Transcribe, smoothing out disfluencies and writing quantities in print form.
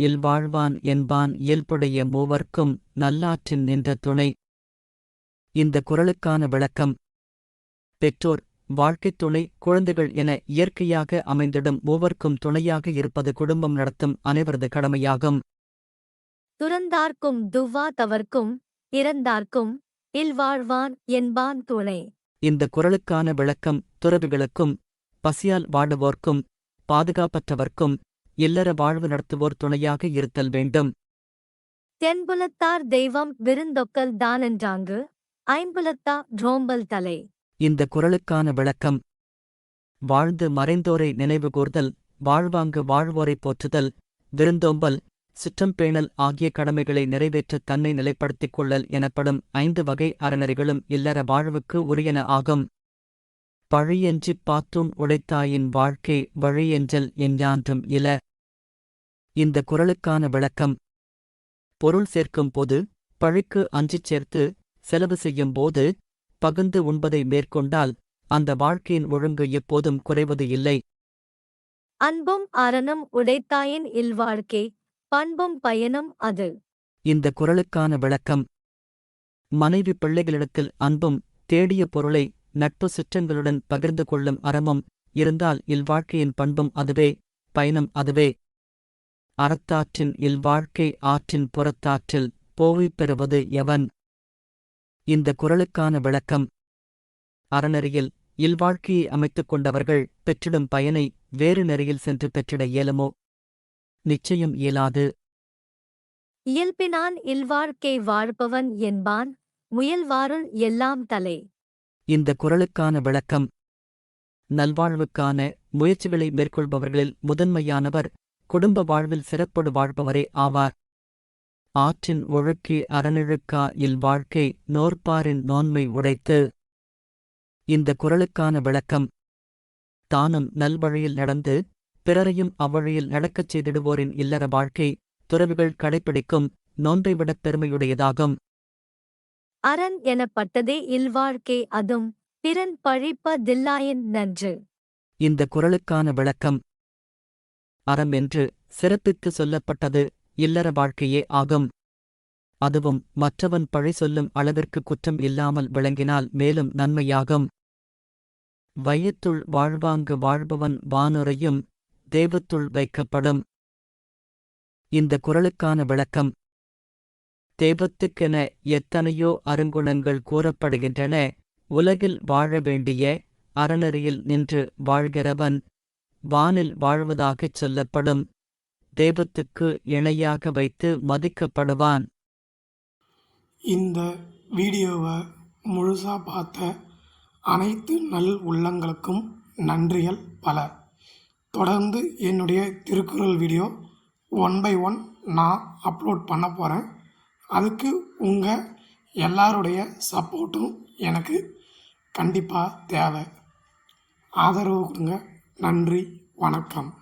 இல்வாழ்வான் என்பான் இயல்புடைய மூவர்க்கும் நல்லாற்றின் நின்ற துணை. இந்த குறளுக்கான விளக்கம். பெற்றோர், வாழ்க்கைத் துணை, குழந்தைகள் என இயற்கையாக அமைந்திடும் மூவர்க்கும் துணையாக இருப்பது குடும்பம் நடத்தும் அனைவரது கடமையாகும். துறந்தார்க்கும் துவ்வா தவர்க்கும் இறந்தார்க்கும் இல்வாழ்வான் என்பான் துணை. இந்த குறளுக்கான விளக்கம் துறவிகளுக்கும் பசியால் வாடுவோர்க்கும் பாதுகாப்பற்றவர்க்கும் இல்லற வாழ்வு நடத்துவோர் துணையாக இருத்தல் வேண்டும். தென்புலத்தார் தெய்வம் விருந்தொக்கல் தானென்றாங்கு ஐம்புலத்தா ட்ரோம்பல் தலை. இந்த குறளுக்கான விளக்கம். வாழ்ந்து மறைந்தோரை நினைவுகூர்தல், வாழ்வாங்கு வாழ்வோரைப் போற்றுதல், விருந்தோம்பல், சுற்றம்பேணல் ஆகிய கடமைகளை நிறைவேற்ற தன்னை நிலைப்படுத்திக் கொள்ளல் எனப்படும் 5 வகை அறநெறிகளும் இல்லற வாழ்வுக்கு உரியன ஆகும். பழியென்றிப் பாத்தூன் உடைத்தாயின் வாழ்க்கை வழியென்றல் எஞ்ஞான்றும் இல. இந்த குறளுக்கான விளக்கம். பொருள் சேர்க்கும் போது பழிக்கு அஞ்சிச் சேர்த்து செலவு செய்யும் போது பகுந்து உண்பதை மேற்கொண்டால் அந்த வாழ்க்கையின் ஒழுங்கு எப்போதும் குறைவது இல்லை. அன்பும் அறனும் உடைத்தாயின் இல்வாழ்க்கை பண்பும் பயனும் அது. இந்த குறளுக்கான விளக்கம். மனைவி பிள்ளைகளிடத்தில் அன்பும் தேடிய பொருளை நட்பு சுற்றங்களுடன் பகிர்ந்து கொள்ளும் அறமும் இருந்தால் இல்வாழ்க்கையின் பண்பும் அதுவே, பயனும் அதுவே. அறத்தாற்றின் இல்வாழ்க்கை ஆற்றின் புறத்தாற்றில் போவி பெறுவது எவன்? இந்த குறளுக்கான விளக்கம். அறநெறியில் இல்வாழ்க்கையை அமைத்துக் கொண்டவர்கள் பெற்றிடும் பயனை வேறு நெறியில் சென்று பெற்றிட இயலுமோ? நிச்சயம் இயலாது. இயல்பினான் இல்வாழ்க்கை வாழ்பவன் என்பான் முயல்வாருள் எல்லாம் தலை. இந்த குறளுக்கான விளக்கம். நல்வாழ்வுக்கான முயற்சிகளை மேற்கொள்பவர்களில் முதன்மையானவர் குடும்ப வாழ்வில் சிறப்போடு வாழ்பவரே ஆவார். ஆற்றின் ஒழுக்கி அறநிழுக்கா இல்வாழ்க்கை நோற்பாரின் நோன்மை உடைத்து. இந்த குறளுக்கான விளக்கம். தானும் நல்வழியில் நடந்து பிறரையும் அவ்வழியில் நடக்கச் செய்திடுவோரின் இல்லற வாழ்க்கை துறவிகள் கடைப்பிடிக்கும் நோன்பை விடப் பெருமையுடையதாகும். அரண் எனப்பட்டதே இல்வாழ்க்கை அதும் பிறன் பழிப்ப தில்லாயின் நன்று. இந்த குறளுக்கான விளக்கம். அறம் என்று சிறப்பித்து சொல்லப்பட்டது இல்லற வாழ்க்கையே ஆகும். அதுவும் மற்றவன் பழி சொல்லும் அளவிற்கு குற்றம் இல்லாமல் விளங்கினால் மேலும் நன்மையாகும். வையத்துள் வாழ்வாங்கு வாழ்பவன் வானுரையும் தெய்வத்துள் வைக்கப்படும். இந்த குறளுக்கான விளக்கம். தெய்வத்துக்கென எத்தனையோ அருங்குணங்கள் கூறப்படுகின்றன. உலகில் வாழ வேண்டிய அறநெறியில் நின்று வாழ்கிறவன் வானில் வாழ்வதாகச் சொல்லப்படும் தெய்வத்துக்கு இணையாக வைத்து மதிக்கப்படுவான். இந்த வீடியோவை முழுசாக பார்த்த அனைத்து நல் உள்ளங்களுக்கும் நன்றிகள் பல. தொடர்ந்து என்னுடைய திருக்குறள் வீடியோ 1 by 1 நான் அப்லோட் பண்ண போகிறேன். அதுக்கு உங்கள் எல்லாருடைய சப்போர்ட்டும் எனக்கு கண்டிப்பாக தேவை. ஆதரவு கொடுங்க. நன்றி, வணக்கம்.